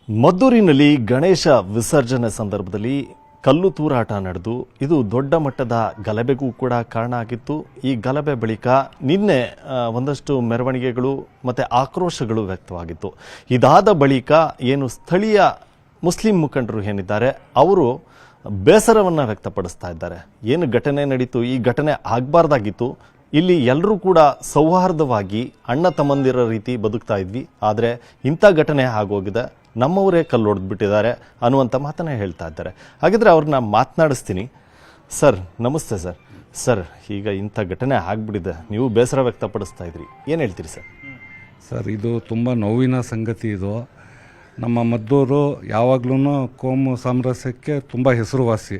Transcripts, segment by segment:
ಮದ್ದೂರಿನಲ್ಲಿ ಗಣೇಶ ವಿಸರ್ಜನೆ ಸಂದರ್ಭದಲ್ಲಿ ಕಲ್ಲು ತೂರಾಟ ನಡೆದು ಇದು ದೊಡ್ಡ ಮಟ್ಟದ ಗಲಭೆಗೂ ಕೂಡ ಕಾರಣ ಆಗಿತ್ತು. ಈ ಗಲಭೆ ಬಳಿಕ ನಿನ್ನೆ ಒಂದಷ್ಟು ಮೆರವಣಿಗೆಗಳು ಮತ್ತು ಆಕ್ರೋಶಗಳು ವ್ಯಕ್ತವಾಗಿತ್ತು. ಇದಾದ ಬಳಿಕ ಏನು ಸ್ಥಳೀಯ ಮುಸ್ಲಿಂ ಮುಖಂಡರು ಏನಿದ್ದಾರೆ ಅವರು ಬೇಸರವನ್ನು ವ್ಯಕ್ತಪಡಿಸ್ತಾ ಇದ್ದಾರೆ. ಏನು ಘಟನೆ ನಡೀತು, ಈ ಘಟನೆ ಆಗಬಾರ್ದಾಗಿತ್ತು. ಇಲ್ಲಿ ಎಲ್ಲರೂ ಕೂಡ ಸೌಹಾರ್ದವಾಗಿ ಅಣ್ಣ ತಮ್ಮಂದಿರ ರೀತಿ ಬದುಕ್ತಾ ಇದ್ವಿ, ಆದರೆ ಇಂಥ ಘಟನೆ ಆಗೋಗಿದೆ, ನಮ್ಮವರೇ ಕಲ್ಲು ಹೊಡೆದ್ಬಿಟ್ಟಿದ್ದಾರೆ ಅನ್ನುವಂಥ ಮಾತನ್ನ ಹೇಳ್ತಾ ಇದ್ದಾರೆ. ಹಾಗಿದ್ರೆ ಅವ್ರನ್ನ ಮಾತನಾಡಿಸ್ತೀನಿ. ಸರ್ ನಮಸ್ತೆ. ಸರ್ ಈಗ ಇಂಥ ಘಟನೆ ಆಗ್ಬಿಟ್ಟಿದೆ, ನೀವು ಬೇಸರ ವ್ಯಕ್ತಪಡಿಸ್ತಾ ಇದ್ರಿ, ಏನು ಹೇಳ್ತೀರಿ ಸರ್? ಸರ್, ಇದು ತುಂಬ ನೋವಿನ ಸಂಗತಿ. ಇದು ನಮ್ಮ ಮದ್ದೂರು ಯಾವಾಗ್ಲೂ ಕೋಮು ಸಾಮರಸ್ಯಕ್ಕೆ ತುಂಬ ಹೆಸರುವಾಸಿ.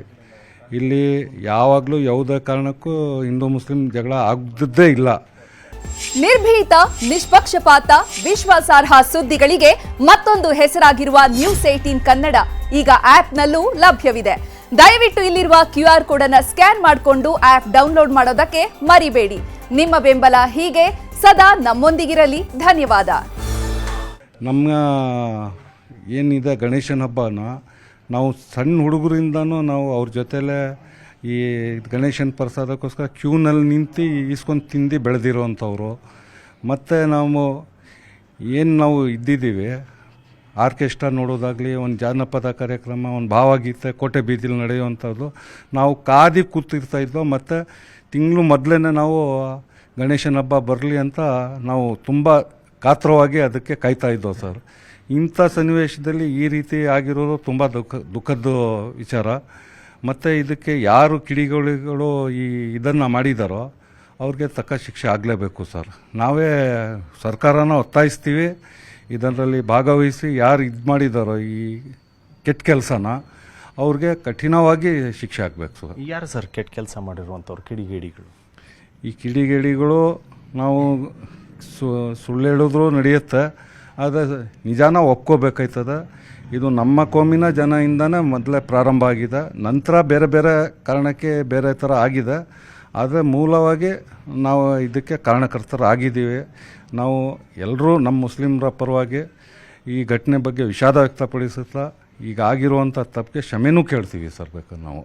ಇಲ್ಲಿ ಯಾವಾಗಲೂ ಯಾವುದೇ ಕಾರಣಕ್ಕೂ ಹಿಂದೂ ಮುಸ್ಲಿಂ ಜಗಳ ಆಗದ್ದೇ ಇಲ್ಲ. ನಿರ್ಭೀತ, ನಿಷ್ಪಕ್ಷಪಾತ, ವಿಶ್ವಾಸಾರ್ಹ ಸುದ್ದಿಗಳಿಗೆ ಮತ್ತೊಂದು ಹೆಸರಾಗಿರುವ ನ್ಯೂಸ್18 ಕನ್ನಡ ಈಗ ಆಪ್ನಲ್ಲೂ ಲಭ್ಯವಿದೆ. ದಯವಿಟ್ಟು ಇಲ್ಲಿರುವ QR ಕೋಡ್ ಅನ್ನು ಸ್ಕ್ಯಾನ್ ಮಾಡಿಕೊಂಡು ಆಪ್ ಡೌನ್ಲೋಡ್ ಮಾಡೋದಕ್ಕೆ ಮರಿಬೇಡಿ. ನಿಮ್ಮ ಬೆಂಬಲ ಹೀಗೆ ಸದಾ ನಮ್ಮೊಂದಿಗಿರಲಿ. ಧನ್ಯವಾದ. ನಮ್ಮ ಏನಿದೆ ಗಣೇಶನ ಹಬ್ಬನ ನಾವು ಸಣ್ಣ ಹುಡುಗರಿಂದನೂ ನಾವು ಅವ್ರ ಜೊತೆಲೇ ಈ ಗಣೇಶನ ಪ್ರಸಾದಕ್ಕೋಸ್ಕರ ಕ್ಯೂನಲ್ಲಿ ನಿಂತು ಈಸ್ಕೊಂಡು ತಿಂದು ಬೆಳೆದಿರೋವಂಥವ್ರು. ಮತ್ತು ನಾವು ಇದ್ದಿದ್ದೀವಿ, ಆರ್ಕೆಸ್ಟ್ರಾ ನೋಡೋದಾಗಲಿ, ಒಂದು ಜಾನಪದ ಕಾರ್ಯಕ್ರಮ, ಒಂದು ಭಾವಗೀತೆ ಕೋಟೆ ಬೀದಿಲಿ ನಡೆಯುವಂಥದ್ದು ನಾವು ಕಾದಿ ಕೂತಿರ್ತಾಯಿದ್ವು. ಮತ್ತು ತಿಂಗಳು ಮೊದಲೇ ನಾವು ಗಣೇಶನ ಹಬ್ಬ ಬರಲಿ ಅಂತ ನಾವು ತುಂಬ ಕಾತರವಾಗಿ ಅದಕ್ಕೆ ಕಾಯ್ತಾ ಇದ್ದೋ ಸರ್. ಇಂಥ ಸನ್ನಿವೇಶದಲ್ಲಿ ಈ ರೀತಿ ಆಗಿರೋದು ತುಂಬ ದುಃಖದ ವಿಚಾರ. ಮತ್ತು ಇದಕ್ಕೆ ಯಾರು ಕಿಡಿಗಳು ಇದನ್ನು ಮಾಡಿದಾರೋ ಅವ್ರಿಗೆ ತಕ್ಕ ಶಿಕ್ಷೆ ಆಗಲೇಬೇಕು ಸರ್. ನಾವೇ ಸರ್ಕಾರನ ಒತ್ತಾಯಿಸ್ತೀವಿ, ಇದರಲ್ಲಿ ಭಾಗವಹಿಸಿ ಯಾರು ಇದು ಮಾಡಿದಾರೋ ಈ ಕೆಟ್ಟ ಕೆಲಸನ ಅವ್ರಿಗೆ ಕಠಿಣವಾಗಿ ಶಿಕ್ಷೆ ಆಗಬೇಕು ಸರ್. ಯಾರು ಸರ್ ಕೆಟ್ಟ ಕೆಲಸ ಮಾಡಿರುವಂಥವ್ರು ಕಿಡಿಗೇಡಿಗಳು? ಈ ಕಿಡಿಗೇಡಿಗಳು ನಾವು ಸುಳ್ಳು ಹೇಳಿದ್ರು ನಡೆಯುತ್ತೆ, ಆದರೆ ನಿಜಾನ ಒಪ್ಕೋಬೇಕಾಯ್ತದೆ. ಇದು ನಮ್ಮ ಕೋಮಿನ ಜನದಿಂದನೇ ಮೊದಲೇ ಪ್ರಾರಂಭ ಆಗಿದೆ, ನಂತರ ಬೇರೆ ಬೇರೆ ಕಾರಣಕ್ಕೆ ಬೇರೆ ಥರ ಆಗಿದೆ. ಆದರೆ ಮೂಲವಾಗಿ ನಾವು ಇದಕ್ಕೆ ಕಾರಣಕರ್ತರಾಗಿದ್ದೀವಿ. ನಾವು ಎಲ್ಲರೂ ನಮ್ಮ ಮುಸ್ಲಿಮರ ಪರವಾಗಿ ಈ ಘಟನೆ ಬಗ್ಗೆ ವಿಷಾದ ವ್ಯಕ್ತಪಡಿಸುತ್ತಾ ಈಗ ಆಗಿರುವಂಥ ತಪ್ಪಿಗೆ ಕ್ಷಮೆನೂ ಕೇಳ್ತೀವಿ ಸರ್. ಬೇಕಾದ್ರೆ ನಾವು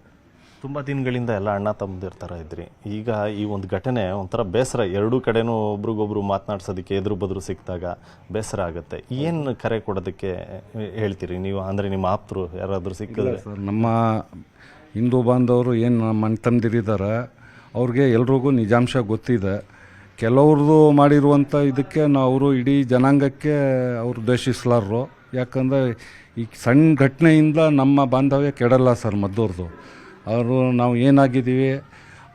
ತುಂಬ ದಿನಗಳಿಂದ ಎಲ್ಲ ಅಣ್ಣ ತಮ್ಮದಿರ ಥರ ಇದ್ರಿ. ಈಗ ಈ ಒಂದು ಘಟನೆ ಒಂಥರ ಬೇಸರ, ಎರಡೂ ಕಡೆನೂ ಒಬ್ರಿಗೊಬ್ರು ಮಾತನಾಡ್ಸೋದಕ್ಕೆ ಎದುರು ಬದ್ರು ಸಿಕ್ಕಿದಾಗ ಬೇಸರ ಆಗುತ್ತೆ. ಏನು ಕರೆ ಕೊಡೋದಕ್ಕೆ ಹೇಳ್ತೀರಿ ನೀವು? ಅಂದರೆ ನಿಮ್ಮ ಆಪ್ತರು ಯಾರಾದರೂ ಸಿಕ್ಕಿದ್ರೆ? ಸರ್, ನಮ್ಮ ಹಿಂದೂ ಬಾಂಧವರು ಏನು ನಮ್ಮ ಅಣ್ಣ ತಮ್ಮದಿರಿದ್ದಾರೆ ಅವ್ರಿಗೆ ಎಲ್ರಿಗೂ ನಿಜಾಂಶ ಗೊತ್ತಿದೆ. ಕೆಲವ್ರದ್ದು ಮಾಡಿರುವಂಥ ಇದಕ್ಕೆ ಅವರು ಇಡೀ ಜನಾಂಗಕ್ಕೆ ಅವರು ದ್ವೇಷಿಸಲಾರರು. ಯಾಕಂದರೆ ಈ ಸಣ್ಣ ಘಟನೆಯಿಂದ ನಮ್ಮ ಬಾಂಧವ್ಯ ಕೆಡಲ್ಲ ಸರ್ ಮದ್ದೂರ್ದು. ಅವರು ನಾವು ಏನಾಗಿದ್ದೀವಿ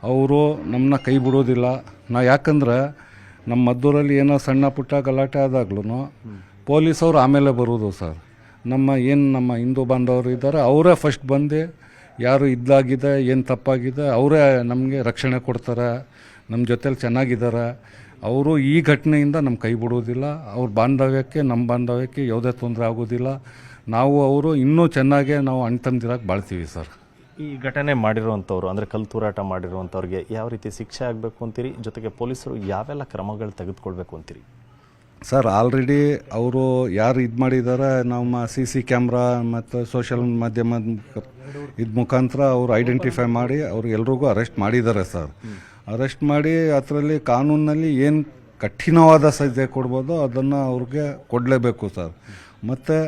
ಅವರು ನಮ್ಮನ್ನ ಕೈ ಬಿಡೋದಿಲ್ಲ. ಯಾಕಂದ್ರೆ ನಮ್ಮ ಮದ್ದೂರಲ್ಲಿ ಏನೋ ಸಣ್ಣ ಪುಟ್ಟ ಗಲಾಟೆ ಆದಾಗ್ಲೂ ಪೊಲೀಸವ್ರು ಆಮೇಲೆ ಬರೋದು ಸರ್. ನಮ್ಮ ಹಿಂದೂ ಬಾಂಧವರು ಇದ್ದಾರೆ, ಅವರೇ ಫಸ್ಟ್ ಬಂದು ಯಾರು ಇದಾಗಿದೆ, ಏನು ತಪ್ಪಾಗಿದೆ ಅವರೇ ನಮಗೆ ರಕ್ಷಣೆ ಕೊಡ್ತಾರೆ, ನಮ್ಮ ಜೊತೇಲಿ ಚೆನ್ನಾಗಿದ್ದಾರೆ. ಅವರು ಈ ಘಟನೆಯಿಂದ ನಮ್ಮ ಕೈ ಬಿಡೋದಿಲ್ಲ. ಅವ್ರ ಬಾಂಧವ್ಯಕ್ಕೆ ನಮ್ಮ ಬಾಂಧವ್ಯಕ್ಕೆ ಯಾವುದೇ ತೊಂದರೆ ಆಗೋದಿಲ್ಲ. ನಾವು ಅವರು ಇನ್ನೂ ಚೆನ್ನಾಗೇ ನಾವು ಅಣ್ಣ ತಮ್ಮದಿರಾಗಿ ಬಾಳ್ತೀವಿ ಸರ್. ಈ ಘಟನೆ ಮಾಡಿರುವಂಥವ್ರು ಅಂದರೆ ಕಲ್ಲು ತೂರಾಟ ಮಾಡಿರುವಂಥವ್ರಿಗೆ ಯಾವ ರೀತಿ ಶಿಕ್ಷೆ ಆಗಬೇಕು ಅಂತೀರಿ? ಜೊತೆಗೆ ಪೊಲೀಸರು ಯಾವೆಲ್ಲ ಕ್ರಮಗಳು ತೆಗೆದುಕೊಳ್ಬೇಕು ಅಂತೀರಿ? ಸರ್, ಆಲ್ರೆಡಿ ಅವರು ಯಾರು ಇದು ಮಾಡಿದ್ದಾರೆ ನಮ್ಮ CC ಕ್ಯಾಮ್ರಾ ಮತ್ತು ಸೋಷಿಯಲ್ ಮಾಧ್ಯಮದ ಮುಖಾಂತರ ಅವರು ಐಡೆಂಟಿಫೈ ಮಾಡಿ ಅವರು ಎಲ್ರಿಗೂ ಅರೆಸ್ಟ್ ಮಾಡಿದ್ದಾರೆ ಸರ್. ಅರೆಸ್ಟ್ ಮಾಡಿ ಅದರಲ್ಲಿ ಕಾನೂನಿನಲ್ಲಿ ಏನು ಕಠಿಣವಾದ ಸಜೆ ಕೊಡ್ಬೋದು ಅದನ್ನು ಅವ್ರಿಗೆ ಕೊಡಲೇಬೇಕು ಸರ್. ಮತ್ತು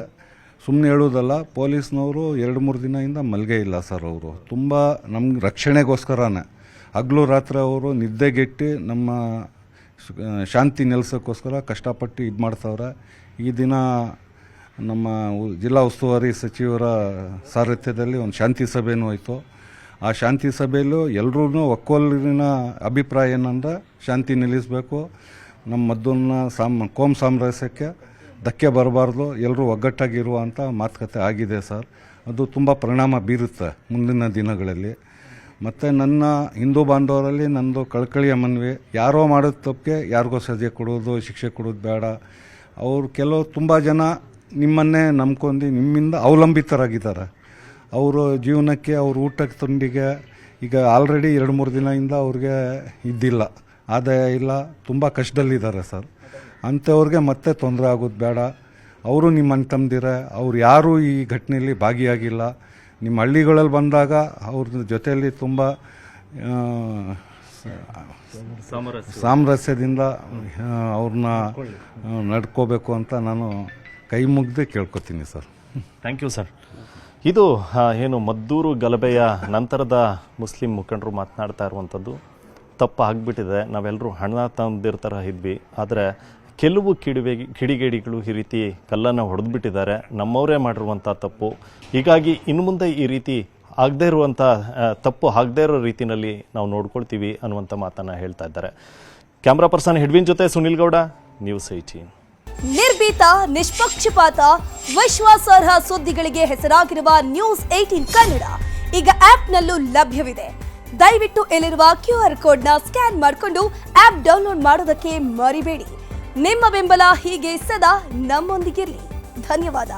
ಸುಮ್ಮನೆ ಹೇಳೋದಲ್ಲ, ಪೊಲೀಸ್ನವರು 2-3 ದಿನದಿಂದ ಮಲ್ಗೆ ಇಲ್ಲ ಸರ್. ಅವರು ತುಂಬ ನಮ್ಗೆ ರಕ್ಷಣೆಗೋಸ್ಕರನೇ ಹಗಲು ರಾತ್ರಿ ಅವರು ನಿದ್ದೆಗೆಟ್ಟು ನಮ್ಮ ಶಾಂತಿ ನೆಲೆಸೋಕ್ಕೋಸ್ಕರ ಕಷ್ಟಪಟ್ಟು ಇದು ಮಾಡ್ತಾವ್ರೆ. ಈ ದಿನ ನಮ್ಮ ಜಿಲ್ಲಾ ಉಸ್ತುವಾರಿ ಸಚಿವರ ಸಾರಥ್ಯದಲ್ಲಿ ಒಂದು ಶಾಂತಿ ಸಭೆನೂ ಆಯಿತು. ಆ ಶಾಂತಿ ಸಭೆಯಲ್ಲೂ ಎಲ್ಲರೂ ಒಕ್ಕೊಲಿನ ಅಭಿಪ್ರಾಯ ಏನಂದ್ರೆ ಶಾಂತಿ ನಿಲ್ಲಿಸಬೇಕು, ನಮ್ಮ ಮದ್ದೂರಿನ ಕೋಮ್ ಸಾಮರಸ್ಯಕ್ಕೆ ಧಕ್ಕೆ ಬರಬಾರ್ದು, ಎಲ್ಲರೂ ಒಗ್ಗಟ್ಟಾಗಿರುವಂಥ ಮಾತುಕತೆ ಆಗಿದೆ ಸರ್. ಅದು ತುಂಬ ಪರಿಣಾಮ ಬೀರುತ್ತೆ ಮುಂದಿನ ದಿನಗಳಲ್ಲಿ. ಮತ್ತು ನನ್ನ ಹಿಂದೂ ಬಾಂಧವರಲ್ಲಿ ನಂದು ಕಳಕಳಿಯ ಮನವಿ, ಯಾರೋ ಮಾಡೋದು ತಪ್ಪಿಗೆ ಯಾರಿಗೋ ಸಜೆ ಕೊಡೋದು, ಶಿಕ್ಷೆ ಕೊಡೋದು ಬೇಡ. ಅವರು ಕೆಲವು ತುಂಬ ಜನ ನಿಮ್ಮನ್ನೇ ನಂಬ್ಕೊಂಡು ನಿಮ್ಮಿಂದ ಅವಲಂಬಿತರಾಗಿದ್ದಾರೆ. ಅವರು ಜೀವನಕ್ಕೆ, ಅವ್ರ ಊಟಕ್ಕೆ ತಿಂಡಿಗೆ ಈಗ ಆಲ್ರೆಡಿ 2-3 ದಿನದಿಂದ ಅವ್ರಿಗೆ ಇದ್ದಿಲ್ಲ, ಆದಾಯ ಇಲ್ಲ, ತುಂಬ ಕಷ್ಟದಲ್ಲಿದ್ದಾರೆ ಸರ್. ಅಂಥವ್ರಿಗೆ ಮತ್ತೆ ತೊಂದರೆ ಆಗೋದು ಬೇಡ. ಅವರು ನಿಮ್ಮ ಅಣ್ಣ ತಮ್ಮದಿರ, ಅವ್ರು ಯಾರೂ ಈ ಘಟನೆಯಲ್ಲಿ ಭಾಗಿಯಾಗಿಲ್ಲ. ನಿಮ್ಮ ಹಳ್ಳಿಗಳಲ್ಲಿ ಬಂದಾಗ ಅವ್ರ ಜೊತೆಯಲ್ಲಿ ತುಂಬ ಸಾಮರಸ್ಯದಿಂದ ಅವ್ರನ್ನ ನಡ್ಕೋಬೇಕು ಅಂತ ನಾನು ಕೈ ಮುಗ್ದು ಕೇಳ್ಕೊತೀನಿ ಸರ್. Thank you sir. ಇದು ಏನು ಮದ್ದೂರು ಗಲಭೆಯ ನಂತರದ ಮುಸ್ಲಿಂ ಮುಖಂಡರು ಮಾತನಾಡ್ತಾ ಇರುವಂಥದ್ದು ತಪ್ಪು ಆಗಿಬಿಟ್ಟಿದೆ. ನಾವೆಲ್ಲರೂ ಹಣ ತಂದಿರ ಥರ ಇದ್ವಿ, ಆದರೆ ಕೆಲವು ಕಿಡಿಗೇಡಿಗಳು ಈ ರೀತಿ ಕಲ್ಲನ್ನು ಹೊಡೆದ್ಬಿಟ್ಟಿದ್ದಾರೆ. ನಮ್ಮವರೇ ಮಾಡಿರುವಂಥ ತಪ್ಪು. ಹೀಗಾಗಿ ಇನ್ನು ಮುಂದೆ ಈ ರೀತಿ ಆಗದೇ ಇರುವಂಥ ತಪ್ಪು ಆಗದೇ ಇರೋ ರೀತಿಯಲ್ಲಿ ನಾವು ನೋಡ್ಕೊಳ್ತೀವಿ ಅನ್ನುವಂಥ ಮಾತನ್ನು ಹೇಳ್ತಾ ಇದ್ದಾರೆ. ಕ್ಯಾಮ್ರಾ ಪರ್ಸನ್ ಹೆಡ್ವಿನ್ ಜೊತೆ ಸುನಿಲ್ ಗೌಡ, ನ್ಯೂಸ್ 18. ನಿರ್ಭೀತ, ನಿಷ್ಪಕ್ಷಪಾತ, ವಿಶ್ವಾಸಾರ್ಹ ಸುದ್ದಿಗಳಿಗೆ ಹೆಸರಾಗಿರುವ ನ್ಯೂಸ್ 18 ಕನ್ನಡ ಈಗ ಆಪ್ನಲ್ಲೂ ಲಭ್ಯವಿದೆ. ದಯವಿಟ್ಟು ಇಲ್ಲಿರುವ QR ಕೋಡ್ನ ಸ್ಕ್ಯಾನ್ ಮಾಡಿಕೊಂಡು ಆಪ್ ಡೌನ್ಲೋಡ್ ಮಾಡೋದಕ್ಕೆ ಮರಿಬೇಡಿ. ನಿಮ್ಮ ಬೆಂಬಲ ಹೀಗೆ ಸದಾ ನಮ್ಮೊಂದಿಗಿರಲಿ. ಧನ್ಯವಾದ.